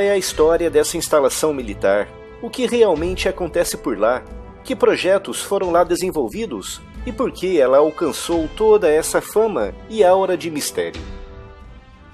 é a história dessa instalação militar, o que realmente acontece por lá, que projetos foram lá desenvolvidos e por que ela alcançou toda essa fama e aura de mistério.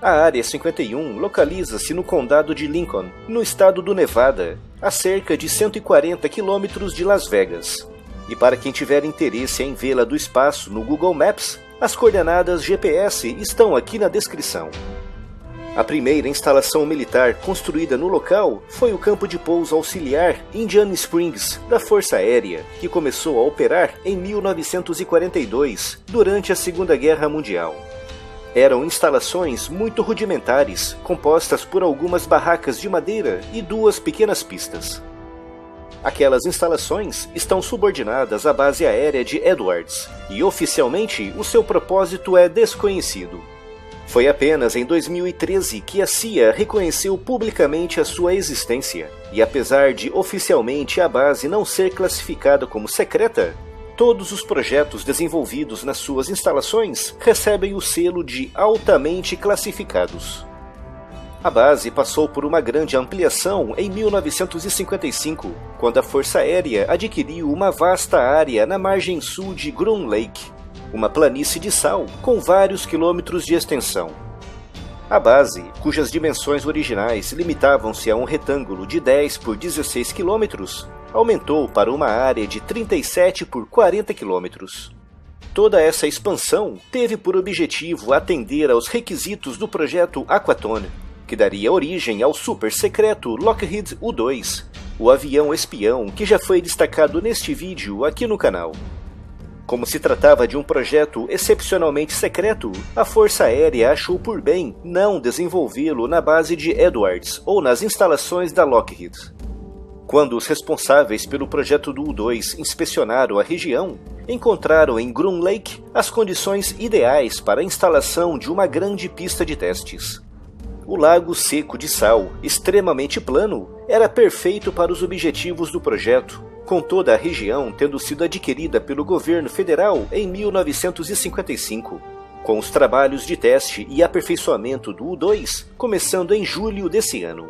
A Área 51 localiza-se no condado de Lincoln, no estado do Nevada, a cerca de 140 quilômetros de Las Vegas. E para quem tiver interesse em vê-la do espaço no Google Maps, as coordenadas GPS estão aqui na descrição. A primeira instalação militar construída no local foi o campo de pouso auxiliar Indian Springs, da Força Aérea, que começou a operar em 1942, durante a Segunda Guerra Mundial. Eram instalações muito rudimentares, compostas por algumas barracas de madeira e 2 pequenas pistas. Aquelas instalações estão subordinadas à base aérea de Edwards, e oficialmente o seu propósito é desconhecido. Foi apenas em 2013 que a CIA reconheceu publicamente a sua existência, e apesar de oficialmente a base não ser classificada como secreta, todos os projetos desenvolvidos nas suas instalações recebem o selo de altamente classificados. A base passou por uma grande ampliação em 1955, quando a Força Aérea adquiriu uma vasta área na margem sul de Groom Lake, uma planície de sal com vários quilômetros de extensão. A base, cujas dimensões originais limitavam-se a um retângulo de 10 por 16 quilômetros, aumentou para uma área de 37 por 40 quilômetros. Toda essa expansão teve por objetivo atender aos requisitos do projeto Aquaton, que daria origem ao super secreto Lockheed U-2, o avião espião que já foi destacado neste vídeo aqui no canal. Como se tratava de um projeto excepcionalmente secreto, a Força Aérea achou por bem não desenvolvê-lo na base de Edwards ou nas instalações da Lockheed. Quando os responsáveis pelo projeto do U-2 inspecionaram a região, encontraram em Groom Lake as condições ideais para a instalação de uma grande pista de testes. O lago seco de sal, extremamente plano, era perfeito para os objetivos do projeto, com toda a região tendo sido adquirida pelo governo federal em 1955, com os trabalhos de teste e aperfeiçoamento do U-2 começando em julho desse ano.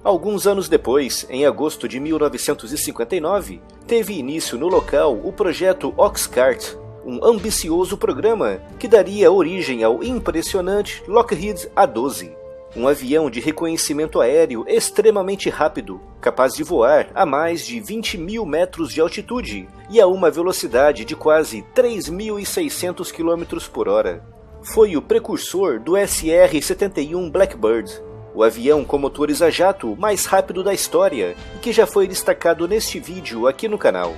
Alguns anos depois, em agosto de 1959, teve início no local o projeto Oxcart, um ambicioso programa que daria origem ao impressionante Lockheed A-12, um avião de reconhecimento aéreo extremamente rápido, capaz de voar a mais de 20 mil metros de altitude e a uma velocidade de quase 3.600 km por hora. Foi o precursor do SR-71 Blackbird, o avião com motores a jato mais rápido da história e que já foi destacado neste vídeo aqui no canal.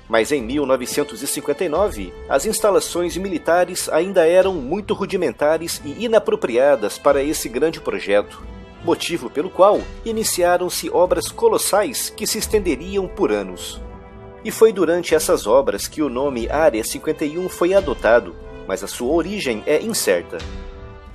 Mas em 1959, as instalações militares ainda eram muito rudimentares e inapropriadas para esse grande projeto, motivo pelo qual iniciaram-se obras colossais que se estenderiam por anos. E foi durante essas obras que o nome Área 51 foi adotado, mas a sua origem é incerta.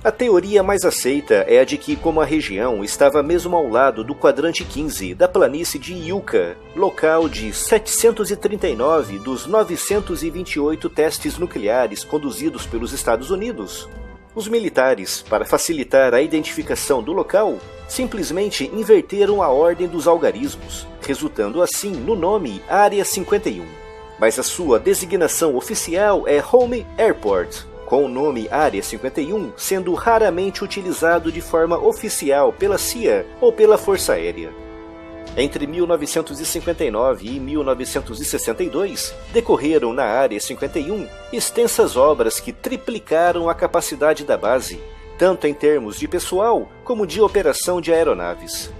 A teoria mais aceita é a de que, como a região estava mesmo ao lado do quadrante 15 da planície de Yucca, local de 739 dos 928 testes nucleares conduzidos pelos Estados Unidos, os militares, para facilitar a identificação do local, simplesmente inverteram a ordem dos algarismos, resultando assim no nome Área 51. Mas a sua designação oficial é Home Airport, com o nome Área 51 sendo raramente utilizado de forma oficial pela CIA ou pela Força Aérea. Entre 1959 e 1962, decorreram na Área 51 extensas obras que triplicaram a capacidade da base, tanto em termos de pessoal como de operação de aeronaves.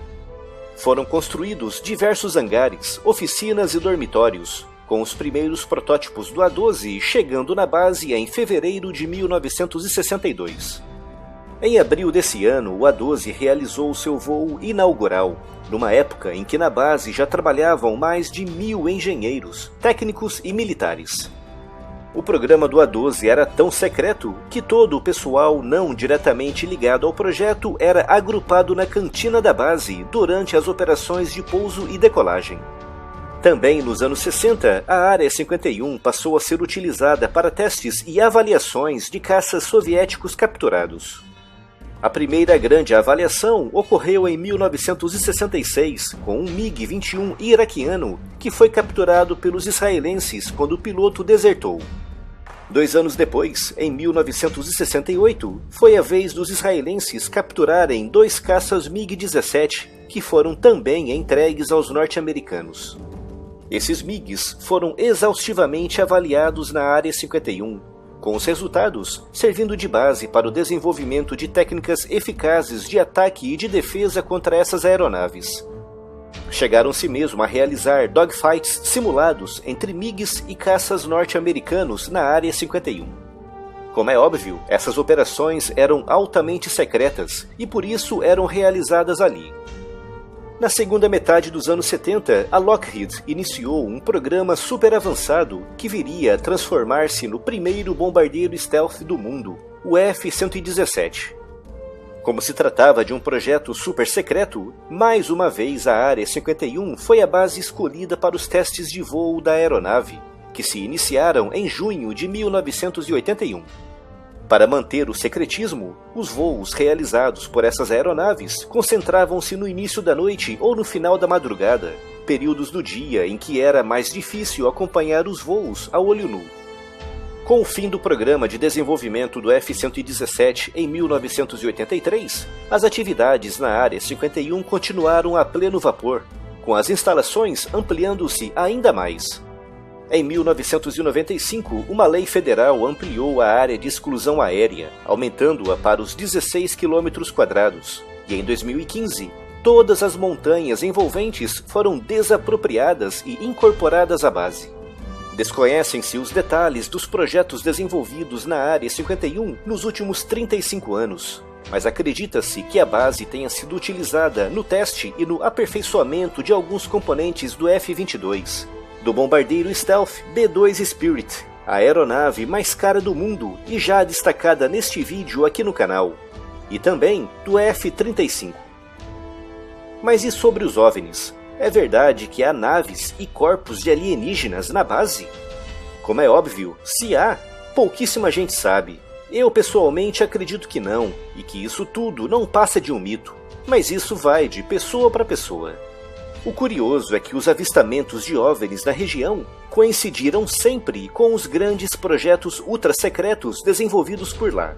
Foram construídos diversos hangares, oficinas e dormitórios, com os primeiros protótipos do A-12 chegando na base em fevereiro de 1962. Em abril desse ano, o A-12 realizou seu voo inaugural, numa época em que na base já trabalhavam mais de 1.000 engenheiros, técnicos e militares. O programa do A-12 era tão secreto que todo o pessoal não diretamente ligado ao projeto era agrupado na cantina da base durante as operações de pouso e decolagem. Também nos anos 60, a Área 51 passou a ser utilizada para testes e avaliações de caças soviéticos capturados. A primeira grande avaliação ocorreu em 1966, com um MiG-21 iraquiano que foi capturado pelos israelenses quando o piloto desertou. 2 anos depois, em 1968, foi a vez dos israelenses capturarem 2 caças MiG-17, que foram também entregues aos norte-americanos. Esses MiGs foram exaustivamente avaliados na Área 51, com os resultados servindo de base para o desenvolvimento de técnicas eficazes de ataque e de defesa contra essas aeronaves. Chegaram-se mesmo a realizar dogfights simulados entre MiGs e caças norte-americanos na Área 51. Como é óbvio, essas operações eram altamente secretas e por isso eram realizadas ali. Na segunda metade dos anos 70, a Lockheed iniciou um programa super avançado que viria a transformar-se no primeiro bombardeiro stealth do mundo, o F-117. Como se tratava de um projeto super secreto, mais uma vez a Área 51 foi a base escolhida para os testes de voo da aeronave, que se iniciaram em junho de 1981. Para manter o secretismo, os voos realizados por essas aeronaves concentravam-se no início da noite ou no final da madrugada, períodos do dia em que era mais difícil acompanhar os voos a olho nu. Com o fim do programa de desenvolvimento do F-117 em 1983, as atividades na Área 51 continuaram a pleno vapor, com as instalações ampliando-se ainda mais. Em 1995, uma lei federal ampliou a área de exclusão aérea, aumentando-a para os 16 km², e em 2015, todas as montanhas envolventes foram desapropriadas e incorporadas à base. Desconhecem-se os detalhes dos projetos desenvolvidos na Área 51 nos últimos 35 anos, mas acredita-se que a base tenha sido utilizada no teste e no aperfeiçoamento de alguns componentes do F-22, do bombardeiro stealth B-2 Spirit, a aeronave mais cara do mundo e já destacada neste vídeo aqui no canal, e também do F-35. Mas e sobre os OVNIs? É verdade que há naves e corpos de alienígenas na base? Como é óbvio, se há, pouquíssima gente sabe. Eu pessoalmente acredito que não, e que isso tudo não passa de um mito, mas isso vai de pessoa para pessoa. O curioso é que os avistamentos de OVNIs na região coincidiram sempre com os grandes projetos ultra-secretos desenvolvidos por lá.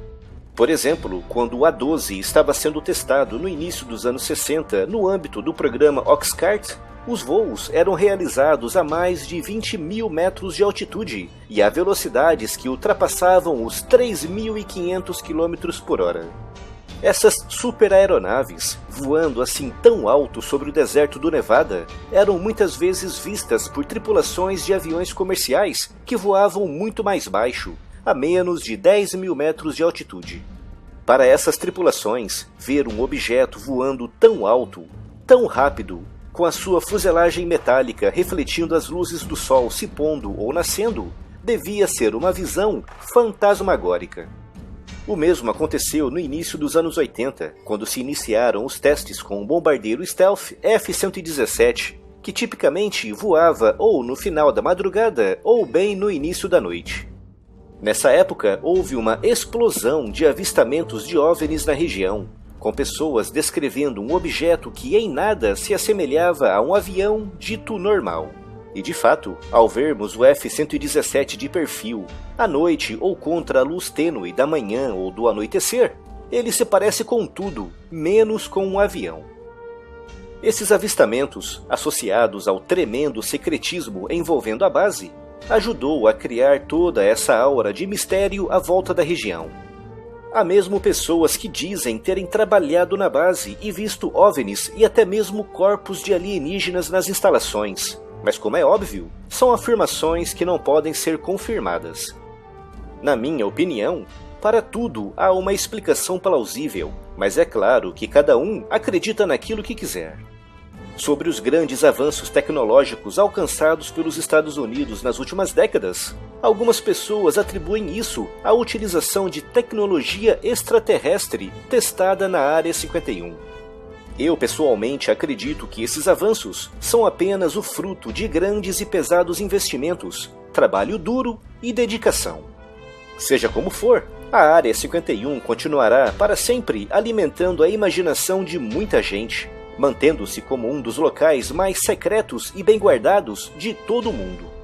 Por exemplo, quando o A-12 estava sendo testado no início dos anos 60 no âmbito do programa Oxcart, os voos eram realizados a mais de 20 mil metros de altitude e a velocidades que ultrapassavam os 3.500 km/h. Essas superaeronaves, voando assim tão alto sobre o deserto do Nevada, eram muitas vezes vistas por tripulações de aviões comerciais que voavam muito mais baixo, a menos de 10 mil metros de altitude. Para essas tripulações, ver um objeto voando tão alto, tão rápido, com a sua fuselagem metálica refletindo as luzes do sol se pondo ou nascendo, devia ser uma visão fantasmagórica. O mesmo aconteceu no início dos anos 80, quando se iniciaram os testes com o bombardeiro stealth F-117, que tipicamente voava ou no final da madrugada ou bem no início da noite. Nessa época, houve uma explosão de avistamentos de OVNIs na região, com pessoas descrevendo um objeto que em nada se assemelhava a um avião dito normal. E de fato, ao vermos o F-117 de perfil, à noite ou contra a luz tênue da manhã ou do anoitecer, ele se parece com tudo, menos com um avião. Esses avistamentos, associados ao tremendo secretismo envolvendo a base, ajudou a criar toda essa aura de mistério à volta da região. Há mesmo pessoas que dizem terem trabalhado na base e visto OVNIs e até mesmo corpos de alienígenas nas instalações. Mas como é óbvio, são afirmações que não podem ser confirmadas. Na minha opinião, para tudo há uma explicação plausível, mas é claro que cada um acredita naquilo que quiser. Sobre os grandes avanços tecnológicos alcançados pelos Estados Unidos nas últimas décadas, algumas pessoas atribuem isso à utilização de tecnologia extraterrestre testada na Área 51. Eu pessoalmente acredito que esses avanços são apenas o fruto de grandes e pesados investimentos, trabalho duro e dedicação. Seja como for, A Área 51 continuará para sempre alimentando a imaginação de muita gente, mantendo-se como um dos locais mais secretos e bem guardados de todo o mundo.